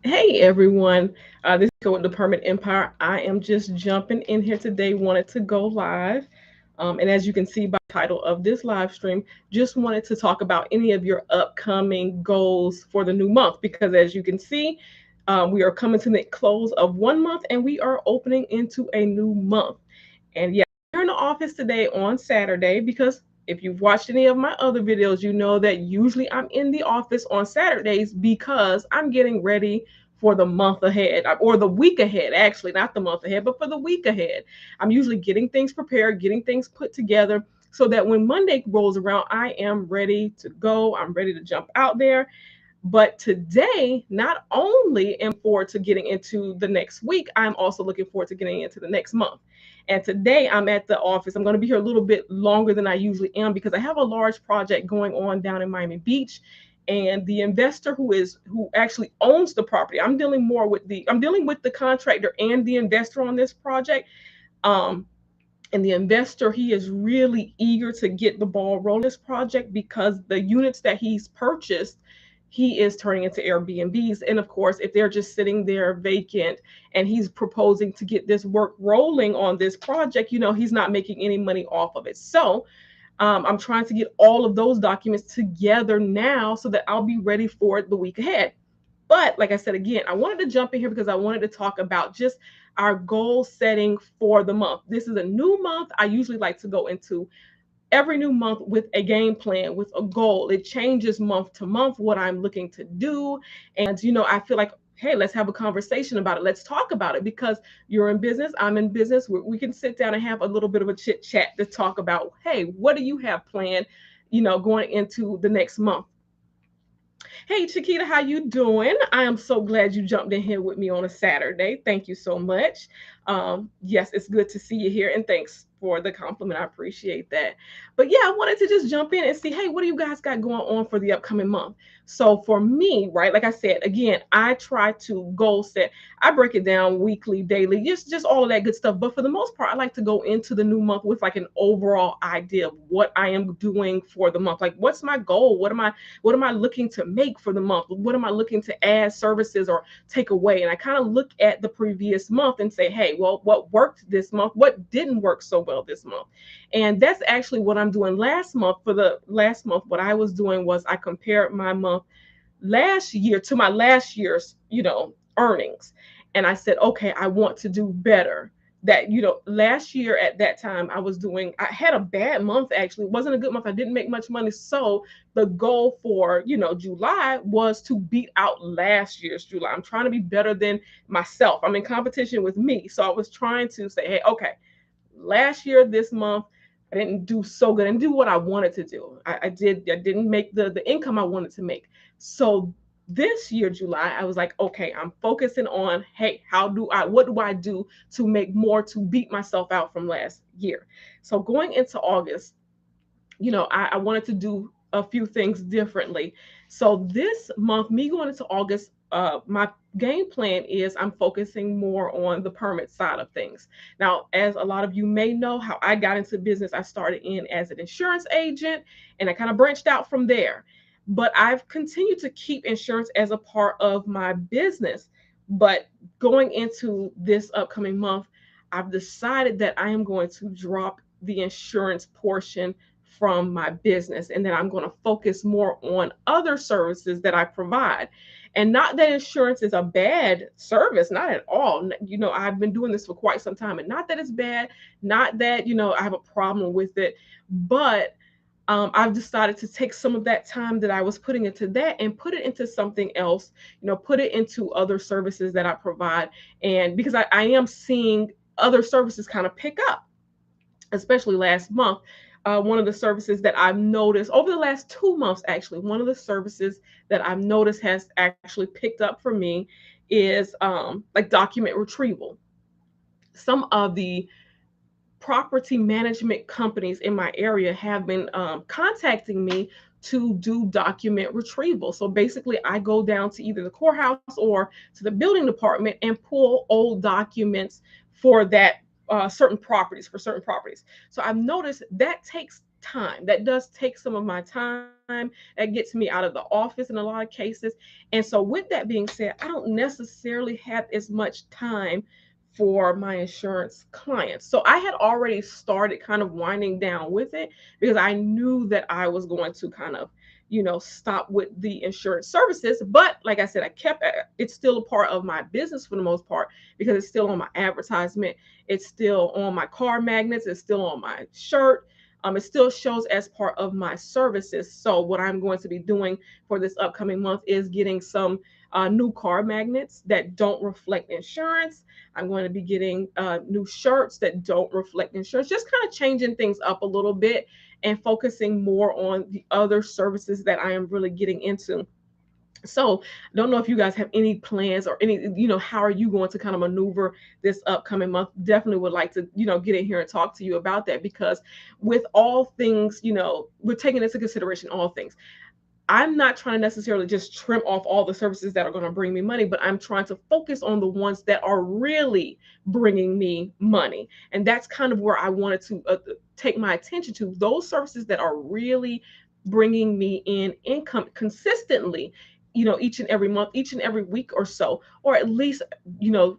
Hey everyone, this is Go with the Permit Empire. I am just jumping in here today, wanted to go live. And as you can see by the title of this live stream, just wanted to talk about any of your upcoming goals for the new month. Because as you can see, we are coming to the close of one month and we are opening into a new month. And yeah, we're in the office today on Saturday because if you've watched any of my other videos, you know that usually I'm in the office on Saturdays because I'm getting ready for the month ahead or the week ahead, actually, not the month ahead, but for the week ahead. I'm usually getting things prepared, getting things put together so that when Monday rolls around, I am ready to go. I'm ready to jump out there. But today, not only am forward to getting into the next week, I'm also looking forward to getting into the next month. And today I'm at the office. I'm going to be here a little bit longer than I usually am because I have a large project going on down in Miami Beach. And the investor who actually owns the property, I'm dealing with the contractor and the investor on this project. Um, and the investor, he is really eager to get the ball rolling this project because the units that he's purchased, he is turning into Airbnbs. And of course, if they're just sitting there vacant and he's proposing to get this work rolling on this project, he's not making any money off of it. So I'm trying to get all of those documents together now so that I'll be ready for the week ahead. But like I said, again, I wanted to jump in here because I wanted to talk about just our goal setting for the month. This is a new month. I usually like to go into every new month with a game plan, with a goal. It changes month to month what I'm looking to do. And, I feel like, hey, let's have a conversation about it. Let's talk about it because you're in business, I'm in business. We can sit down and have a little bit of a chit chat to talk about, hey, what do you have planned, going into the next month? Hey Chiquita, how you doing? I am so glad you jumped in here with me on a Saturday. Thank you so much. Yes, it's good to see you here, and thanks for the compliment. I appreciate that. But yeah, I wanted to just jump in and see, hey, what do you guys got going on for the upcoming month? So for me, right, like I said, again, I try to goal set. I break it down weekly, daily, just all of that good stuff. But for the most part, I like to go into the new month with like an overall idea of what I am doing for the month. Like, what's my goal? What am I looking to make for the month? What am I looking to add services or take away? And I kind of look at the previous month and say, hey, well, what worked this month? What didn't work so well this month? And that's actually what I'm doing last month. For the last month, what I was doing was I compared my month last year to my last year's, earnings. And I said, okay, I want to do better. That, last year at that time, I had a bad month actually. It wasn't a good month. I didn't make much money. So the goal for, July was to beat out last year's July. I'm trying to be better than myself. I'm in competition with me. So I was trying to say, hey, okay, last year, this month, I didn't do so good and do what I wanted to do. I didn't make the income I wanted to make. So this year, July, I was like, okay, I'm focusing on, hey, what do I do to make more to beat myself out from last year? So going into August, I wanted to do a few things differently. So this month, me going into August, my game plan is I'm focusing more on the permit side of things. Now, as a lot of you may know, how I got into business, I started in as an insurance agent and I kind of branched out from there. But I've continued to keep insurance as a part of my business. But going into this upcoming month, I've decided that I am going to drop the insurance portion from my business. And then I'm going to focus more on other services that I provide. And not that insurance is a bad service, not at all. I've been doing this for quite some time, and not that it's bad, not that, I have a problem with it, but I've decided to take some of that time that I was putting into that and put it into something else, put it into other services that I provide. And because I am seeing other services kind of pick up, especially last month. One of the services that I've noticed over the last 2 months, actually, one of the services that I've noticed has actually picked up for me is like document retrieval. Some of the property management companies in my area have been contacting me to do document retrieval. So basically, I go down to either the courthouse or to the building department and pull old documents for that certain properties. So I've noticed that takes time. That does take some of my time. That gets me out of the office in a lot of cases. And so, with that being said, I don't necessarily have as much time for my insurance clients. So I had already started kind of winding down with it because I knew that I was going to kind of, stop with the insurance services. But like I said, I kept it's still a part of my business for the most part because it's still on my advertisement, it's still on my car magnets, it's still on my shirt. It still shows as part of my services. So what I'm going to be doing for this upcoming month is getting some new car magnets that don't reflect insurance. I'm going to be getting new shirts that don't reflect insurance, just kind of changing things up a little bit and focusing more on the other services that I am really getting into. So, I don't know if you guys have any plans or any, how are you going to kind of maneuver this upcoming month? Definitely would like to, get in here and talk to you about that because with all things, we're taking into consideration all things. I'm not trying to necessarily just trim off all the services that are going to bring me money, but I'm trying to focus on the ones that are really bringing me money. And that's kind of where I wanted to take my attention to those services that are really bringing me in income consistently, each and every month, each and every week or so, or at least,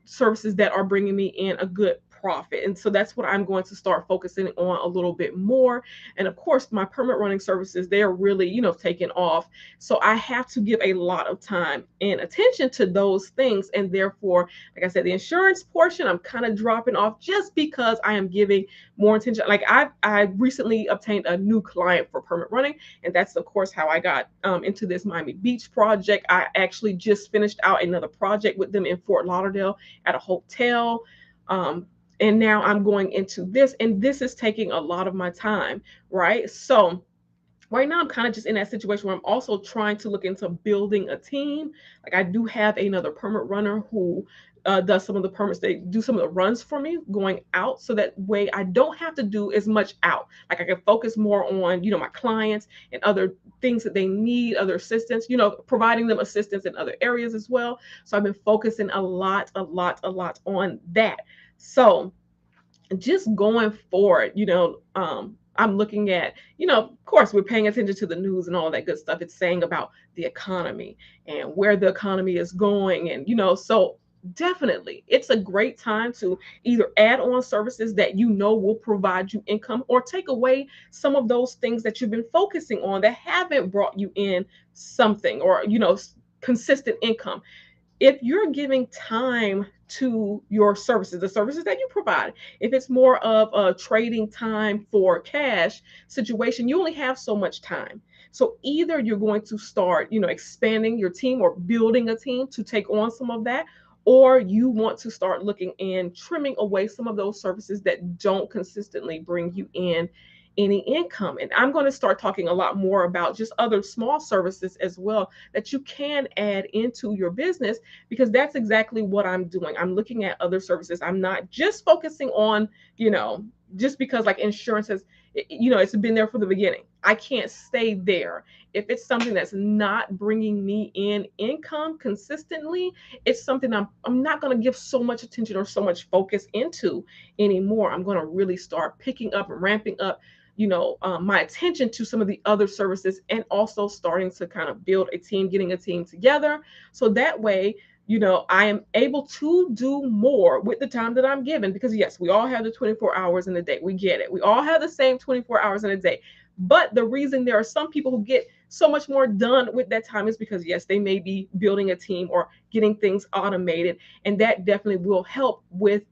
services that are bringing me in a good profit. And so that's what I'm going to start focusing on a little bit more. And of course, my permit running services, they are really, taking off. So I have to give a lot of time and attention to those things. And therefore, like I said, the insurance portion, I'm kind of dropping off just because I am giving more attention. Like I recently obtained a new client for permit running. And that's, of course, how I got into this Miami Beach project. I actually just finished out another project with them in Fort Lauderdale at a hotel. And now I'm going into this, and this is taking a lot of my time, right? So right now I'm kind of just in that situation where I'm also trying to look into building a team. Like I do have another permit runner who does some of the permits. They do some of the runs for me going out, so that way I don't have to do as much out. Like I can focus more on, my clients and other things that they need, other assistance, providing them assistance in other areas as well. So I've been focusing a lot on that. So just going forward, I'm looking at, of course, we're paying attention to the news and all that good stuff. It's saying about the economy and where the economy is going. And, so definitely it's a great time to either add on services that will provide you income or take away some of those things that you've been focusing on that haven't brought you in something or, consistent income. If you're giving time to your services, the services that you provide, if it's more of a trading time for cash situation, you only have so much time. So either you're going to start, expanding your team or building a team to take on some of that, or you want to start looking and trimming away some of those services that don't consistently bring you in any income. And I'm going to start talking a lot more about just other small services as well that you can add into your business, because that's exactly what I'm doing. I'm looking at other services. I'm not just focusing on, just because like insurance has, it's been there from the beginning. I can't stay there. If it's something that's not bringing me in income consistently, it's something I'm not going to give so much attention or so much focus into anymore. I'm going to really start picking up and ramping up, my attention to some of the other services, and also starting to kind of build a team, getting a team together. So that way, I am able to do more with the time that I'm given. Because yes, we all have the 24 hours in a day. We get it. We all have the same 24 hours in a day. But the reason there are some people who get so much more done with that time is because, yes, they may be building a team or getting things automated. And that definitely will help with,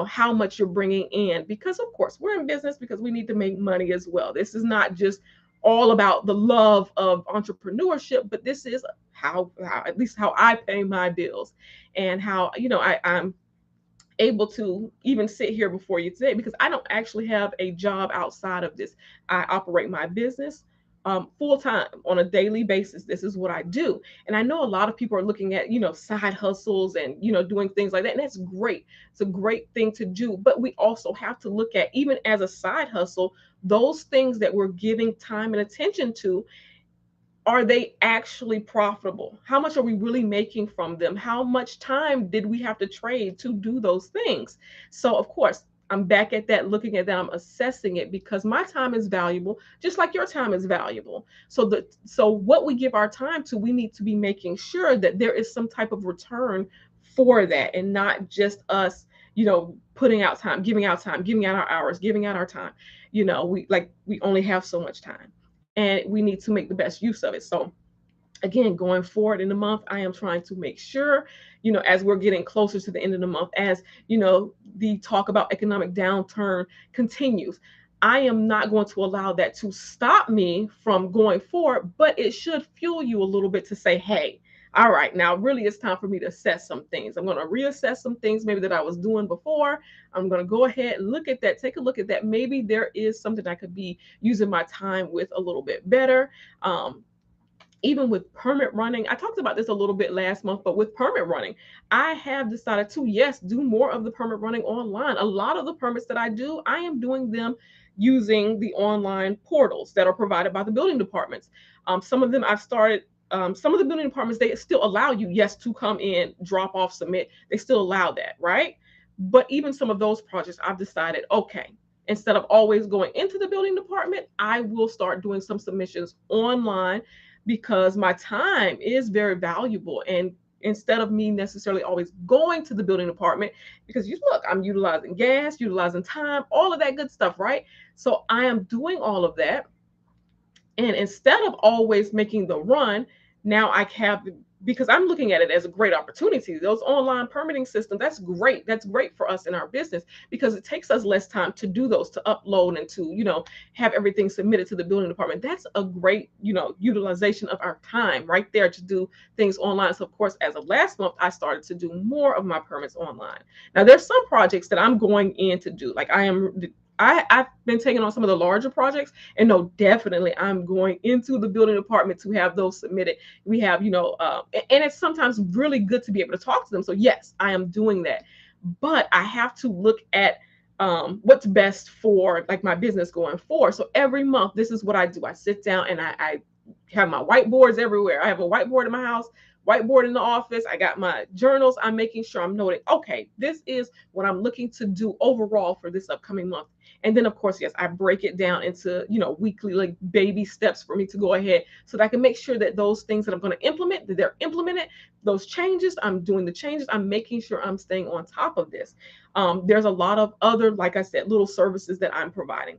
how much you're bringing in. Because, of course, we're in business because we need to make money as well. This is not just all about the love of entrepreneurship, but this is how at least how I pay my bills, and how, I'm able to even sit here before you today, because I don't actually have a job outside of this. I operate my business full time on a daily basis. This is what I do. And I know a lot of people are looking at, side hustles and, doing things like that. And that's great. It's a great thing to do. But we also have to look at, even as a side hustle, those things that we're giving time and attention to, are they actually profitable? How much are we really making from them? How much time did we have to trade to do those things? So, of course, I'm back at that, looking at that, I'm assessing it because my time is valuable, just like your time is valuable. So what we give our time to, we need to be making sure that there is some type of return for that, and not just us, putting out time, giving out our hours, giving out our time. We only have so much time, and we need to make the best use of it. So again, going forward in the month, I am trying to make sure, as we're getting closer to the end of the month, as the talk about economic downturn continues, I am not going to allow that to stop me from going forward, but it should fuel you a little bit to say, hey, all right, now really it's time for me to assess some things. I'm going to reassess some things maybe that I was doing before. I'm going to go ahead and look at that, take a look at that. Maybe there is something I could be using my time with a little bit better. Even with permit running, I talked about this a little bit last month, but with permit running, I have decided to, yes, do more of the permit running online. A lot of the permits that I do, I am doing them using the online portals that are provided by the building departments. Some of them I've started. Some of the building departments, they still allow you, yes, to come in, drop off, submit. They still allow that, right? But even some of those projects, I've decided, okay, instead of always going into the building department, I will start doing some submissions online because my time is very valuable. And instead of me necessarily always going to the building department, because you look, I'm utilizing gas, utilizing time, all of that good stuff, right? So I am doing all of that, and instead of always making the run, now I have, because I'm looking at it as a great opportunity. Those online permitting systems, that's great. That's great for us in our business because it takes us less time to do those, to upload and to, have everything submitted to the building department. That's a great, utilization of our time right there to do things online. So of course, as of last month, I started to do more of my permits online. Now there's some projects that I'm going in to do. Like I've been taking on some of the larger projects, and no, definitely I'm going into the building department to have those submitted. We have, and it's sometimes really good to be able to talk to them. So yes, I am doing that, but I have to look at what's best for like my business going forward. So every month, this is what I do. I sit down and I have my whiteboards everywhere. I have a whiteboard in my house, whiteboard in the office. I got my journals. I'm making sure I'm noting, okay, this is what I'm looking to do overall for this upcoming month. And then of course, yes, I break it down into, weekly like baby steps for me to go ahead so that I can make sure that those things that I'm going to implement, that they're implemented, those changes, I'm doing the changes, I'm making sure I'm staying on top of this. There's a lot of other, like I said, little services that I'm providing.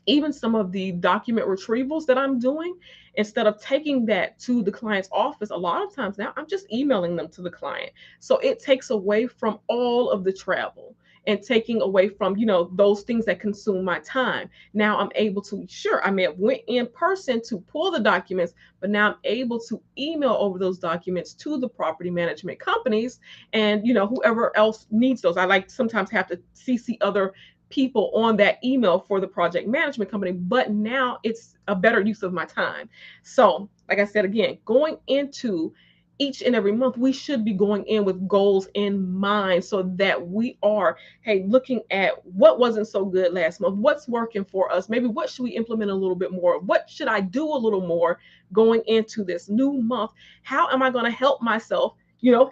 Even some of the document retrievals that I'm doing, instead of taking that to the client's office, a lot of times now I'm just emailing them to the client. So it takes away from all of the travel and taking away from, those things that consume my time. Now I'm able to, sure, I may have went in person to pull the documents, but now I'm able to email over those documents to the property management companies and, whoever else needs those. I like sometimes have to CC other people on that email for the project management company, but now it's a better use of my time. So, like I said, again, going into each and every month, we should be going in with goals in mind so that we are, hey, looking at what wasn't so good last month, what's working for us, maybe what should we implement a little bit more, what should I do a little more going into this new month, how am I going to help myself,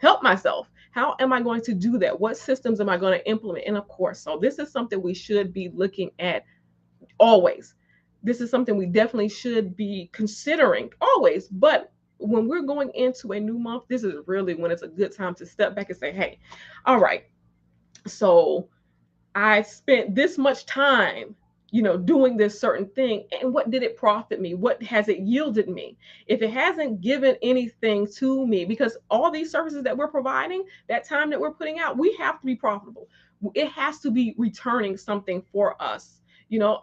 help myself. How am I going to do that? What systems am I going to implement? And of course, so this is something we should be looking at always. This is something we definitely should be considering always. But when we're going into a new month, this is really when it's a good time to step back and say, hey, all right, so I spent this much time, doing this certain thing. And what did it profit me? What has it yielded me? If it hasn't given anything to me, because all these services that we're providing, that time that we're putting out, we have to be profitable. It has to be returning something for us.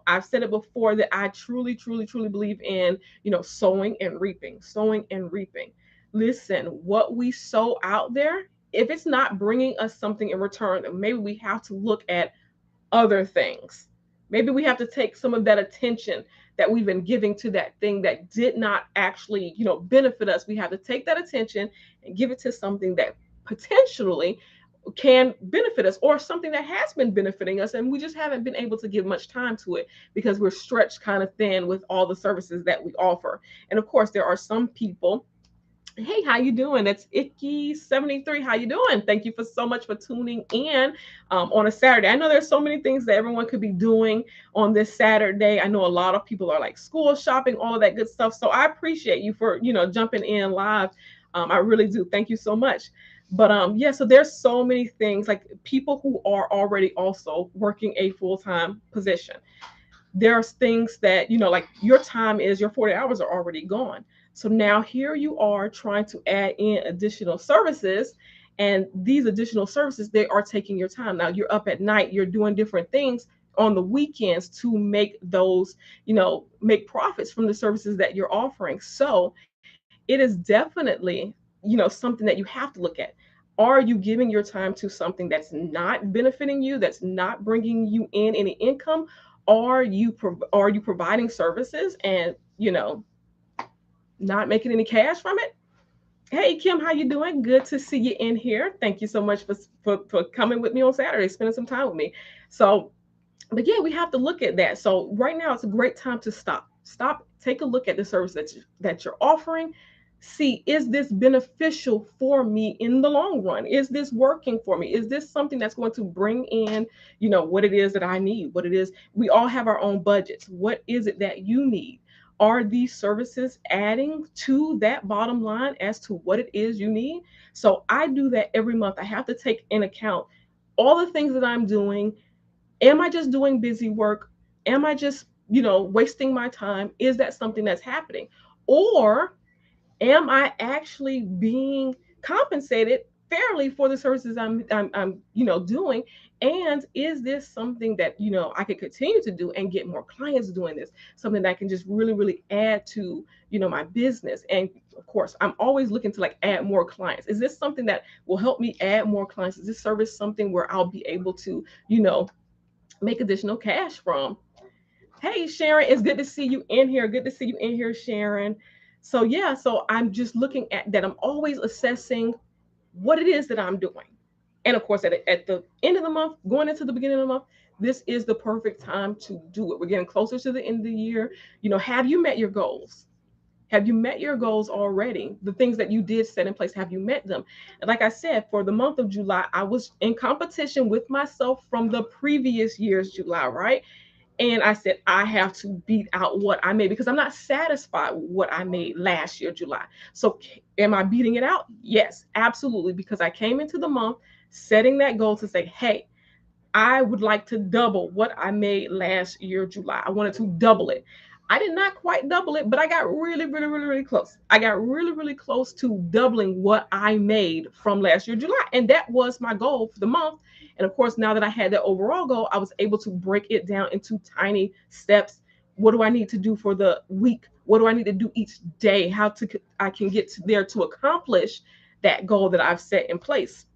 I've said it before that I truly, truly, truly believe in, sowing and reaping, sowing and reaping. Listen, what we sow out there, if it's not bringing us something in return, then maybe we have to look at other things. Maybe we have to take some of that attention that we've been giving to that thing that did not actually, benefit us. We have to take that attention and give it to something that potentially can benefit us, or something that has been benefiting us and we just haven't been able to give much time to it because we're stretched kind of thin with all the services that we offer. And of course, there are some people Hey, how you doing? That's Icky73. How you doing? Thank you for so much for tuning in on a Saturday. I know there's so many things that everyone could be doing on this Saturday. I know a lot of people are like school shopping, all of that good stuff. So I appreciate you for jumping in live. I really do. Thank you so much. But yeah, so there's so many things like people who are already also working a full time position. There's things that like your time is your 40 hours are already gone, so now here you are trying to add in additional services, and these additional services, they are taking your time. Now you're up at night, you're doing different things on the weekends to make those, make profits from the services that you're offering. So it is definitely, something that you have to look at. Are you giving your time to something that's not benefiting you, that's not bringing you in any income? Are you providing services and not making any cash from it? Hey Kim, how you doing? Good to see you in here. Thank you so much for coming with me on Saturday, spending some time with me. So but yeah, we have to look at that. So right now it's a great time to stop, take a look at the service that you're offering. See, is this beneficial for me in the long run? Is this working for me? Is this something that's going to bring in, what it is that I need? What it is, we all have our own budgets. What is it that you need? Are these services adding to that bottom line as to what it is you need? So I do that every month. I have to take in account all the things that I'm doing. Am I just doing busy work? Am I just, wasting my time? Is that something that's happening? Or am I actually being compensated fairly for the services I'm doing? And is this something that, I could continue to do and get more clients doing this? Something that can just really, really add to, my business. And of course, I'm always looking to like add more clients. Is this something that will help me add more clients? Is this service something where I'll be able to, make additional cash from? Hey, Sharon, it's good to see you in here. Good to see you in here, Sharon. So, yeah, so I'm just looking at that. I'm always assessing what it is that I'm doing. And of course, at the end of the month, going into the beginning of the month, this is the perfect time to do it. We're getting closer to the end of the year. Have you met your goals? Have you met your goals already? The things that you did set in place, have you met them? And like I said, for the month of July, I was in competition with myself from the previous year's July, right? And I said, I have to beat out what I made because I'm not satisfied with what I made last year, July. So, am I beating it out? Yes, absolutely. Because I came into the month setting that goal to say, hey, I would like to double what I made last year, July. I wanted to double it. I did not quite double it, but I got really, really, really, really close. I got really, really close to doubling what I made from last year, July. And that was my goal for the month. And of course, now that I had that overall goal, I was able to break it down into tiny steps. What do I need to do for the week? What do I need to do each day? How to I can get to there to accomplish that goal that I've set in place.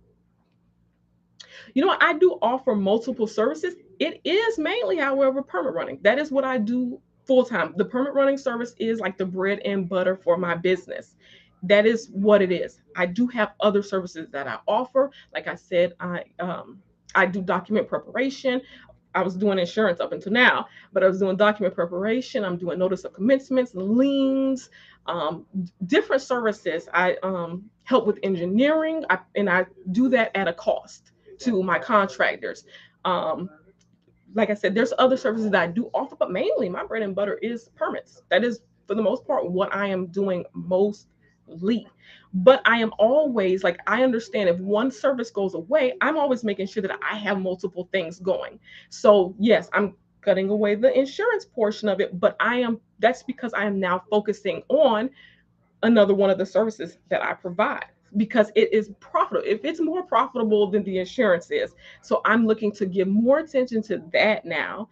I do offer multiple services. It is mainly, however, permit running. That is what I do full time. The permit running service is like the bread and butter for my business. That is what it is. I do have other services that I offer. Like I said, I do document preparation. I was doing insurance up until now, but I was doing document preparation. I'm doing notice of commencements, liens, different services. I help with engineering, and I do that at a cost to my contractors. Um, like I said, there's other services that I do offer, but mainly my bread and butter is permits. That is, for the most part, what I am doing mostly. But I am always like, I understand if one service goes away, I'm always making sure that I have multiple things going. So, yes, I'm cutting away the insurance portion of it, but that's because I am now focusing on another one of the services that I provide because it is profitable. If it's more profitable than the insurance is, so I'm looking to give more attention to that now.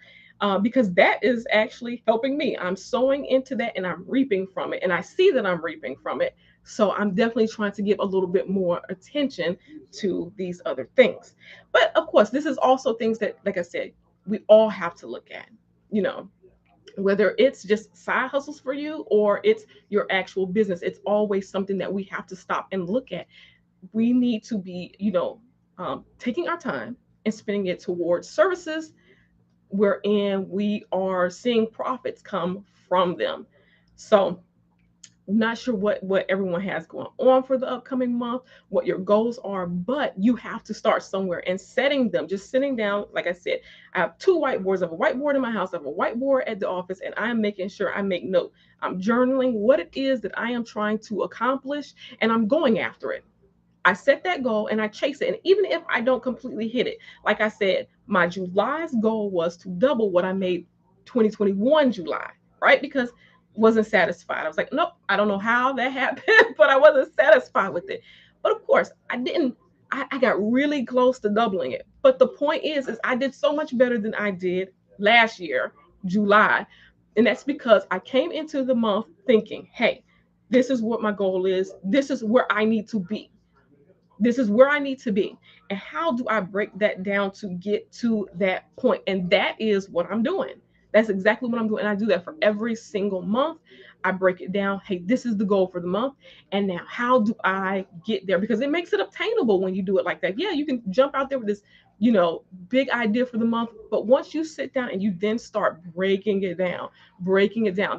Because that is actually helping me. I'm sowing into that and I'm reaping from it. And I see that I'm reaping from it. So I'm definitely trying to give a little bit more attention to these other things. But of course, this is also things that, like I said, we all have to look at. You know, whether it's just side hustles for you or it's your actual business, it's always something that we have to stop and look at. We need to be, taking our time and spending it towards services wherein we are seeing profits come from them. So Not sure what everyone has going on for the upcoming month, what your goals are, but you have to start somewhere and setting them. Just sitting down, like I said, I have two whiteboards. I have a whiteboard in my house, I have a whiteboard at the office, and I am making sure I make note. I'm journaling what it is that I am trying to accomplish, and I'm going after it. I set that goal and I chase it. And even if I don't completely hit it, like I said, my July's goal was to double what I made 2021 July, right? Because wasn't satisfied. I was like, nope, I don't know how that happened, but I wasn't satisfied with it. But of course, I didn't. I got really close to doubling it. But the point is I did so much better than I did last year, July. And that's because I came into the month thinking, hey, this is what my goal is. This is where I need to be. This is where I need to be. And how do I break that down to get to that point? And that is what I'm doing. That's exactly what I'm doing. And I do that for every single month. I break it down. Hey, this is the goal for the month. And now, how do I get there? Because it makes it obtainable when you do it like that. Yeah, you can jump out there with this, big idea for the month. But once you sit down and you then start breaking it down,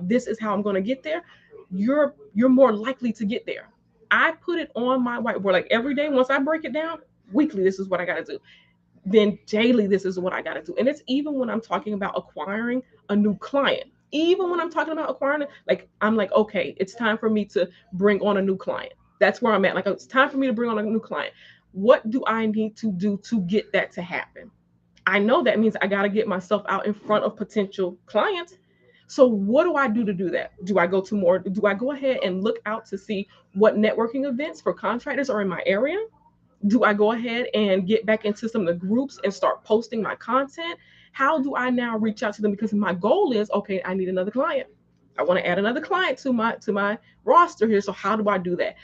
this is how I'm going to get there. You're more likely to get there. I put it on my whiteboard like every day. Once I break it down, weekly, this is what I got to do. Then daily, this is what I got to do. And it's even when I'm talking about acquiring a new client. Even when I'm talking about acquiring, like, I'm like, okay, it's time for me to bring on a new client. That's where I'm at. Like, it's time for me to bring on a new client. What do I need to do to get that to happen? I know that means I got to get myself out in front of potential clients. So what do I do to do that? Do I go ahead and look out to see what networking events for contractors are in my area? Do I go ahead and get back into some of the groups and start posting my content? How do I now reach out to them? Because my goal is, okay, I need another client. I want to add another client to my roster here. So how do I do that?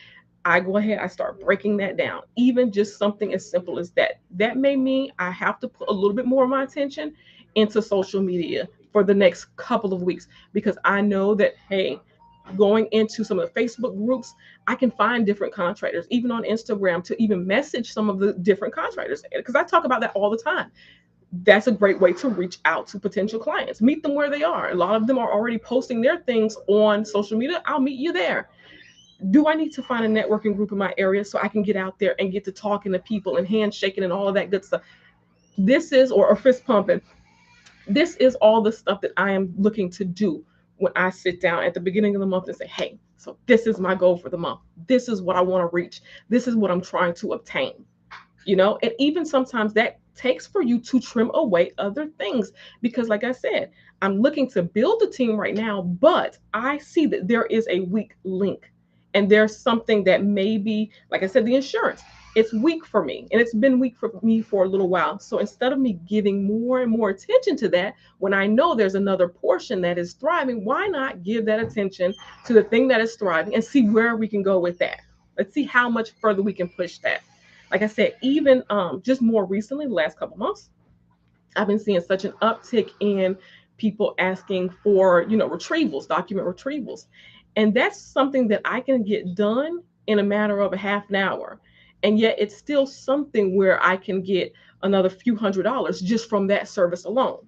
I go ahead, I start breaking that down. Even just something as simple as that. That may mean I have to put a little bit more of my attention into social media for the next couple of weeks because I know that, hey, going into some of the Facebook groups, I can find different contractors, even on Instagram, to even message some of the different contractors. Because I talk about that all the time. That's a great way to reach out to potential clients, meet them where they are. A lot of them are already posting their things on social media. I'll meet you there. Do I need to find a networking group in my area so I can get out there and get to talking to people and handshaking and all of that good stuff? This is, or fist pumping, this is all the stuff that I am looking to do when I sit down at the beginning of the month and say, hey, so this is my goal for the month. This is what I want to reach. This is what I'm trying to obtain. And even sometimes that takes for you to trim away other things because, like I said, I'm looking to build a team right now, but I see that there is a weak link, and there's something that maybe, like I said, the insurance, it's weak for me, and it's been weak for me for a little while. So instead of me giving more and more attention to that, when I know there's another portion that is thriving, why not give that attention to the thing that is thriving and see where we can go with that? Let's see how much further we can push that. Like I said, even just more recently, the last couple months, I've been seeing such an uptick in people asking for, retrievals, document retrievals. And that's something that I can get done in a matter of a half an hour. And yet it's still something where I can get another few $100s just from that service alone.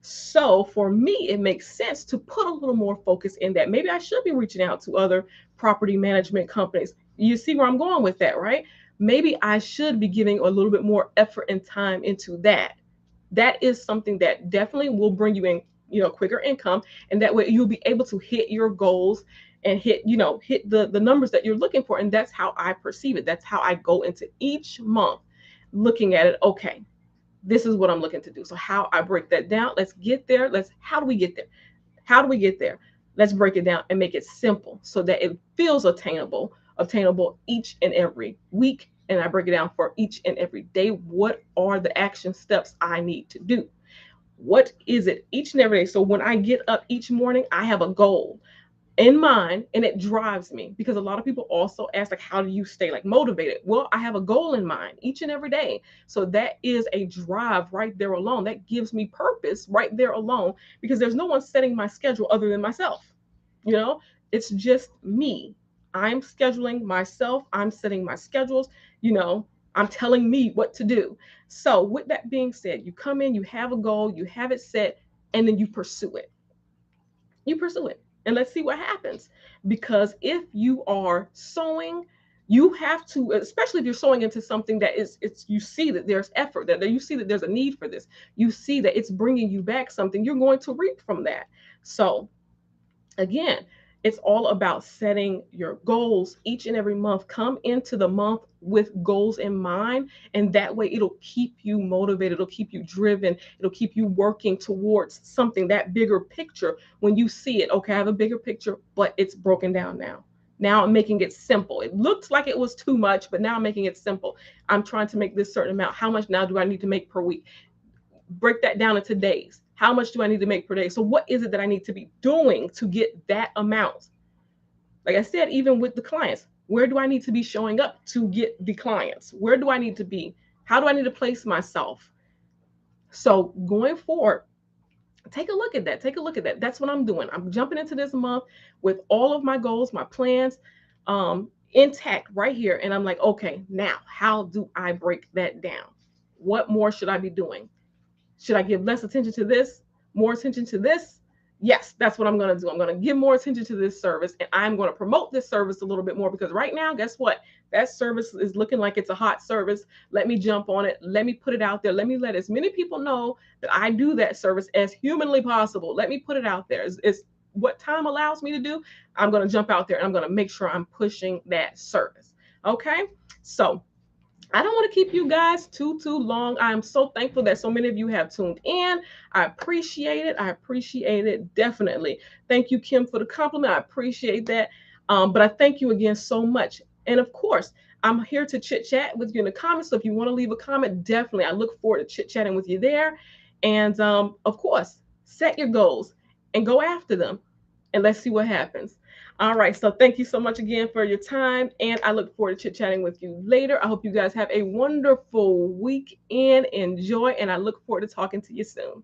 So for me, it makes sense to put a little more focus in that. Maybe I should be reaching out to other property management companies. You see where I'm going with that, right? Maybe I should be giving a little bit more effort and time into that. That is something that definitely will bring you in, quicker income. And that way you'll be able to hit your goals and hit the numbers that you're looking for. And that's how I perceive it. That's how I go into each month looking at it. Okay, this is what I'm looking to do. So how I break that down, let's get there. How do we get there? How do we get there? Let's break it down and make it simple so that it feels obtainable each and every week. And I break it down for each and every day. What are the action steps I need to do? What is it each and every day? So when I get up each morning, I have a goal in mind, and it drives me because a lot of people also ask, like, how do you stay like motivated? Well, I have a goal in mind each and every day. So that is a drive right there alone. That gives me purpose right there alone, because there's no one setting my schedule other than myself. you know it's just me. I'm scheduling myself, I'm setting my schedules. I'm telling me what to do. So with that being said, you come in, you have a goal, you have it set, and then you pursue it. and let's see what happens. Because if you are sowing, you have to, especially if you're sowing into something that is, it's, you see that there's effort, that you see that there's a need for this, you see that it's bringing you back something, you're going to reap from that. So again, it's all about setting your goals each and every month. Come into the month with goals in mind, and that way it'll keep you motivated, it'll keep you driven, it'll keep you working towards something, that bigger picture. When you see it, okay, I have a bigger picture, but it's broken down now. Now I'm making it simple. It looked like it was too much, but now I'm making it simple. I'm trying to make this certain amount. How much now do I need to make per week? Break that down into days. How much do I need to make per day? So what is it that I need to be doing to get that amount? Like I said, even with the clients, where do I need to be showing up to get the clients? Where do I need to be? How do I need to place myself? So going forward, take a look at that. Take a look at that. That's what I'm doing. I'm jumping into this month with all of my goals, my plans, intact right here. And I'm like, okay, now how do I break that down? What more should I be doing? Should I give less attention to this, more attention to this? Yes, that's what I'm going to do. I'm going to give more attention to this service, and I'm going to promote this service a little bit more, because right now, guess what? That service is looking like it's a hot service. Let me jump on it. Let me put it out there. Let me let as many people know that I do that service as humanly possible. Let me put it out there. It's what time allows me to do. I'm going to jump out there and I'm going to make sure I'm pushing that service. Okay. So I don't want to keep you guys too long. I'm so thankful that so many of you have tuned in. I appreciate it. I appreciate it definitely. Thank you, Kim, for the compliment. I appreciate that. But I thank you again so much. And of course, I'm here to chit chat with you in the comments. So if you want to leave a comment, definitely, I look forward to chit chatting with you there. And of course, set your goals and go after them, and let's see what happens. All right. So thank you so much again for your time. And I look forward to chit chatting with you later. I hope you guys have a wonderful weekend. Enjoy. And I look forward to talking to you soon.